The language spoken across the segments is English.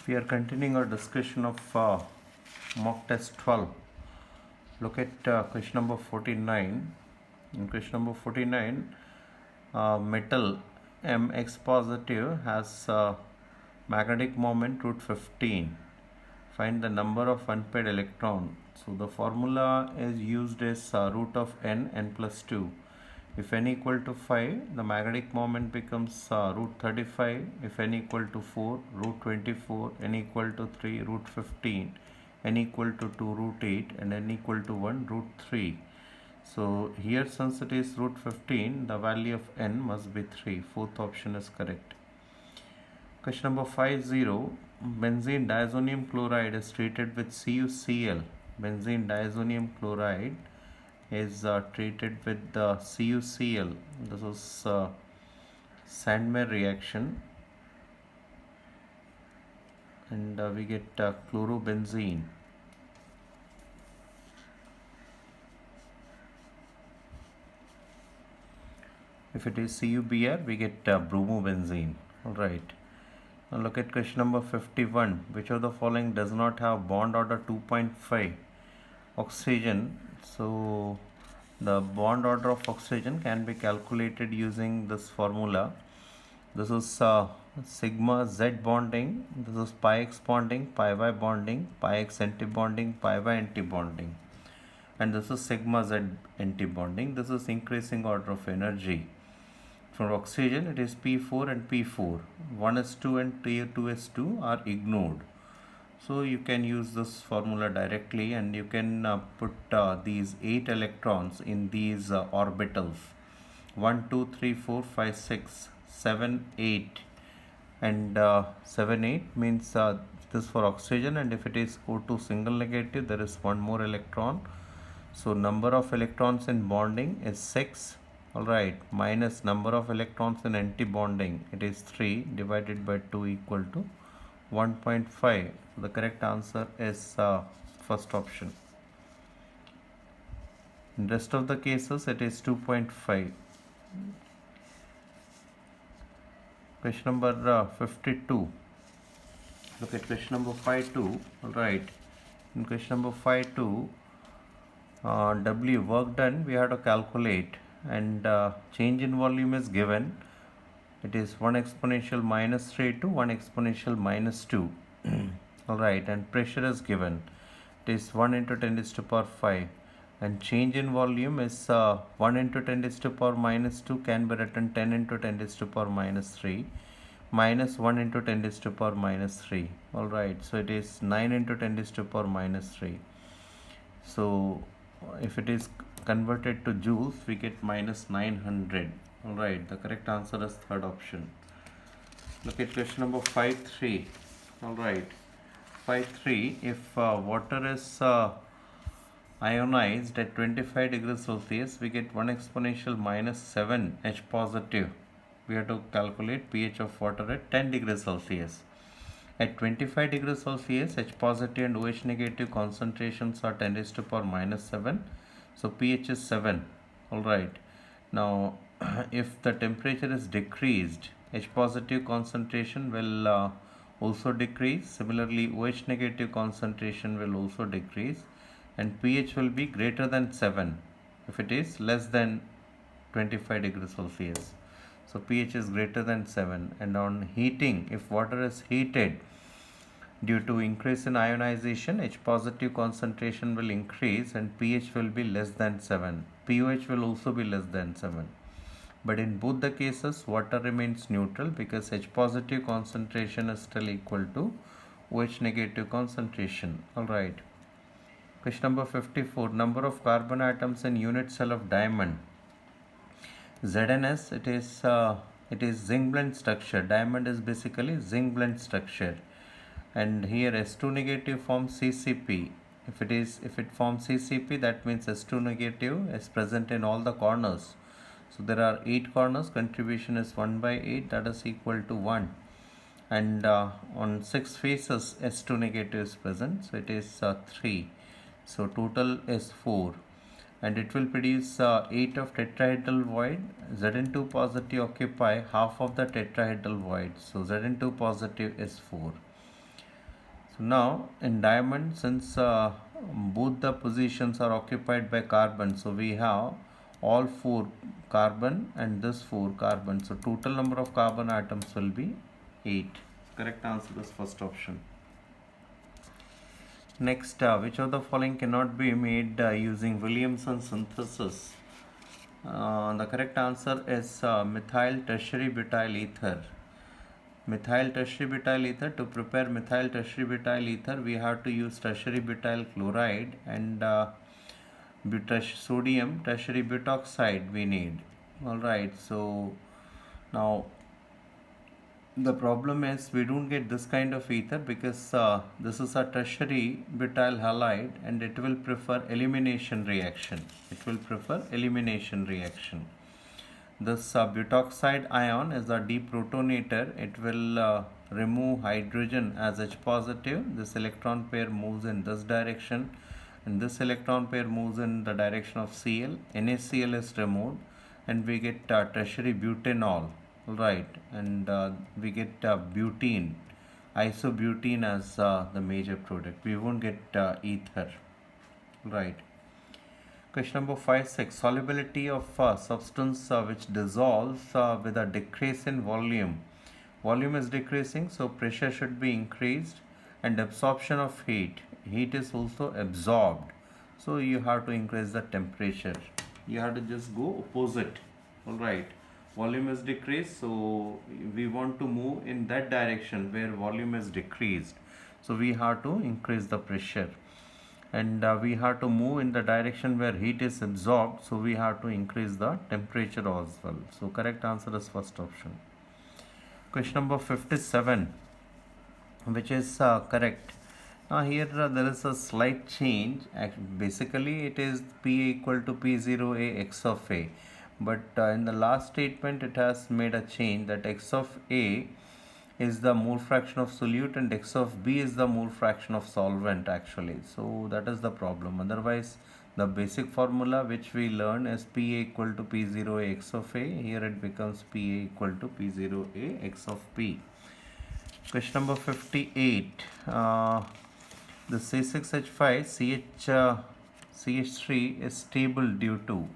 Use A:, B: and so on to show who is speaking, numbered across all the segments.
A: We are continuing our discussion of mock test 12. Look at question number 49. In question number 49, metal Mx positive has magnetic moment root 15. Find the number of unpaired electron. So the formula is used as root of n plus 2. If n equal to 5, the magnetic moment becomes root 35. If n equal to 4, root 24. N equal to 3, root 15. N equal to 2, root 8. And n equal to 1, root 3. So here, since it is root 15, the value of n must be 3. Fourth option is correct. Question number 50. Benzene diazonium chloride is treated with CuCl. Benzene diazonium chloride is treated with the CuCl. This is Sandmeyer reaction, and we get chlorobenzene. If it is CuBr, we get bromobenzene. Alright. Now look at question number 51. Which of the following does not have bond order 2.5? Oxygen. So the bond order of oxygen can be calculated using this formula. This is sigma Z bonding. This is pi x bonding, pi y bonding, pi x antibonding, pi y antibonding. And this is sigma Z antibonding. This is increasing order of energy. For oxygen, it is P4 and P4. 1s2 and 2s2 are ignored. So you can use this formula directly, and you can put these 8 electrons in these orbitals. 1, 2, 3, 4, 5, 6, 7, 8. And 7, 8 means this for oxygen, and if it is O2 single negative, there is one more electron. So number of electrons in bonding is 6. Alright, minus number of electrons in anti-bonding, it is 3 divided by 2 equal to 1.5. The correct answer is first option. In rest of the cases, it is 2.5. Question number 52. Look at question number 52. Alright, in question number 52, W work done, we have to calculate, and change in volume is given. It is 1 exponential minus 3 to 1 exponential minus 2. Alright, and pressure is given. It is 1 into 10 raised to power 5. And change in volume is 1 into 10 raised to power minus 2 can be written 10 into 10 raised to power minus 3 minus 1 into 10 raised to power minus 3. Alright, so it is 9 into 10 raised to power minus 3. So if it is converted to joules, we get minus 900. Alright, the correct answer is third option. Look at question number 53. Alright, 53. If water is ionized at 25 degrees Celsius, we get 1 exponential minus 7 H positive. We have to calculate pH of water at 10 degrees Celsius. At 25 degrees Celsius, H positive and OH negative concentrations are 10 raised to power minus 7. So pH is 7. Alright. Now, if the temperature is decreased, H positive concentration will also decrease. Similarly, OH negative concentration will also decrease. And pH will be greater than 7 if it is less than 25 degrees Celsius. So pH is greater than 7. And on heating, if water is heated, due to increase in ionization, H positive concentration will increase and pH will be less than 7. pOH will also be less than 7. But in both the cases, water remains neutral because H positive concentration is still equal to OH negative concentration. Alright. Question number 54. Number of carbon atoms in unit cell of diamond. ZnS, it is zinc blende structure. Diamond is basically zinc blende structure. And here S2 negative forms CCP. If it forms CCP, that means S2 negative is present in all the corners. So there are 8 corners. Contribution is 1 by 8, that is equal to 1. And on 6 faces, S2 negative is present. So it is 3. So total is 4. And it will produce 8 of tetrahedral void. Zn2 positive occupy half of the tetrahedral void. So Zn2 positive is 4. So now in diamond, since both the positions are occupied by carbon, so we have all 4 carbon and this 4 carbon. So total number of carbon atoms will be 8. Correct answer is first option. Next, which of the following cannot be made using Williamson synthesis? The correct answer is methyl tertiary butyl ether. Methyl tertiary butyl ether. To prepare methyl tertiary butyl ether, we have to use tertiary butyl chloride and sodium tertiary butoxide we need. Alright, so now the problem is we don't get this kind of ether because this is a tertiary butyl halide and it will prefer elimination reaction. It will prefer elimination reaction. This butoxide ion is a deprotonator. It will remove hydrogen as H positive. This electron pair moves in this direction and this electron pair moves in the direction of Cl. NaCl is removed and we get tertiary butanol. Right, and we get butene, isobutene as the major product. We won't get ether. Right. Question number 5, 6. Solubility of substance which dissolves with a decrease in volume. Volume is decreasing, so pressure should be increased, and absorption of heat. Heat is also absorbed. So you have to increase the temperature. You have to just go opposite. Alright. Volume is decreased, so we want to move in that direction where volume is decreased. So we have to increase the pressure. And we have to move in the direction where heat is absorbed, so we have to increase the temperature as well. So correct answer is first option. Question number 57, which is correct. Now here there is a slight change. Basically it is P equal to P0A x of A, but in the last statement it has made a change that x of A is the mole fraction of solute and x of B is the mole fraction of solvent actually. So that is the problem. Otherwise the basic formula which we learn is P equal to P0A x of A. Here it becomes P equal to P0A x of P. Question number 58. The C6H5 CH3 is stable due to,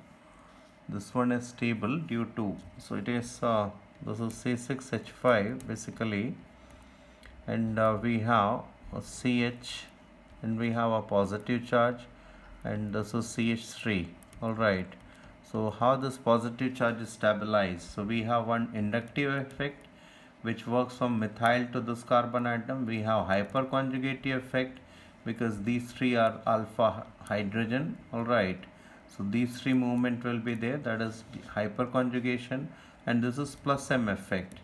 A: this one is stable due to, so it is this is C6H5 basically, and we have a CH and we have a positive charge, and this is CH3. Alright, so how this positive charge is stabilized? So we have one inductive effect which works from methyl to this carbon atom. We have hyperconjugative effect because these three are alpha hydrogen. Alright, so these three movement will be there, that is hyperconjugation, and this is plus M effect,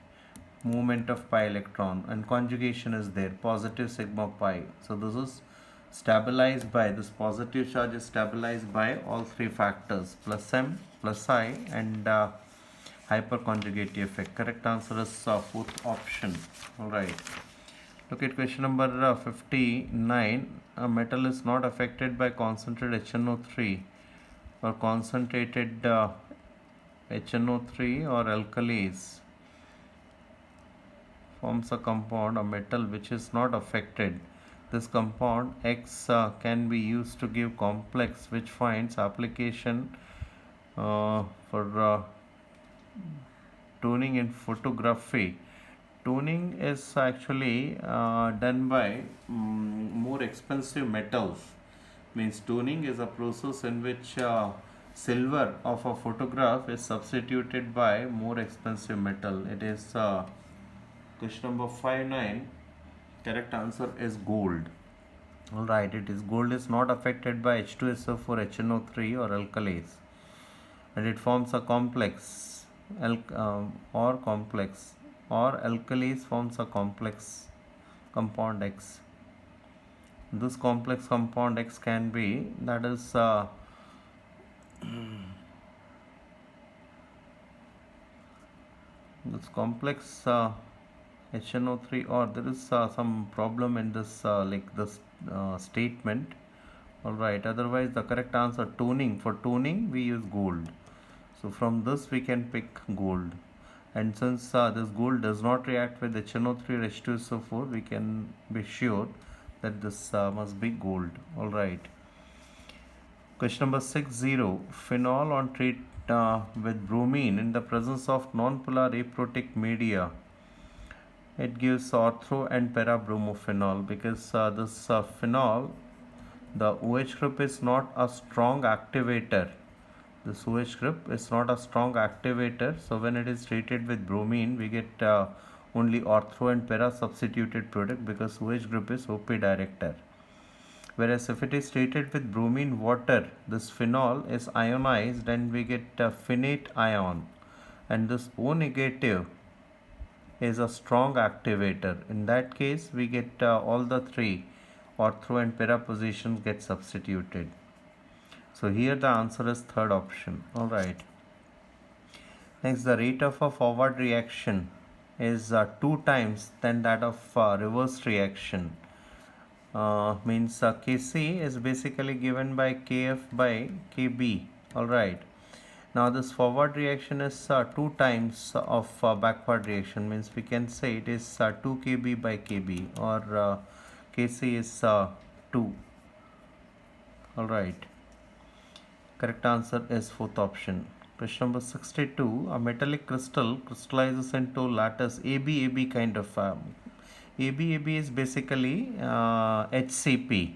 A: movement of pi electron, and conjugation is there, positive sigma pi. So this is stabilized by, this positive charge is stabilized by all three factors, plus M, plus I, and hyperconjugative effect. Correct answer is fourth option. Alright. Look at question number 59. A metal is not affected by concentrated HNO3 or concentrated HNO3 or alkalis. Forms a compound, a metal which is not affected. This compound X can be used to give complex which finds application for toning in photography. Toning is actually done by more expensive metals. Means toning is a process in which silver of a photograph is substituted by more expensive metal. It is question number 59. Correct answer is gold. Alright, it is gold is not affected by H2SO4, HNO3 or alkalis, and it forms a complex or alkalis forms a complex compound X. This complex compound X can be, that is this complex HNO3, or there is some problem in this like this statement. Alright, otherwise the correct answer, toning, for toning we use gold. So from this we can pick gold, and since this gold does not react with HNO3 or H2SO4, we can be sure that this must be gold. All right. Question number 60. Phenol on treat with bromine in the presence of non-polar aprotic media. It gives ortho and para-bromophenol because this phenol, the OH group is not a strong activator. This OH group is not a strong activator. So when it is treated with bromine, we get only ortho and para substituted product because OH group is OP director. Whereas if it is treated with bromine water, this phenol is ionized and we get a phenate ion, and this O negative is a strong activator. In that case, we get all the three ortho and para positions get substituted. So here the answer is third option. All right. Next, the rate of a forward reaction is 2 times than that of reverse reaction. Means Kc is basically given by Kf by Kb. All right. Now this forward reaction is 2 times of backward reaction, means we can say it is 2 Kb by Kb, or Kc is 2. All right. Correct answer is fourth option. Question number 62. A metallic crystal crystallizes into lattice AbAb kind of AbAb is basically HCP.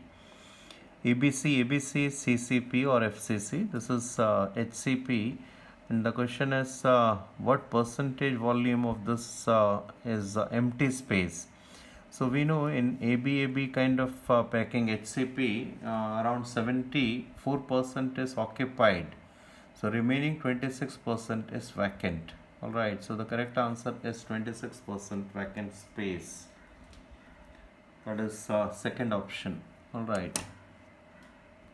A: ABC is CCP or FCC. This is HCP, and the question is what percentage volume of this is empty space. So we know in AbAb kind of packing HCP, around 74% is occupied. So remaining 26% is vacant. Alright, so the correct answer is 26% vacant space. That is second option. Alright.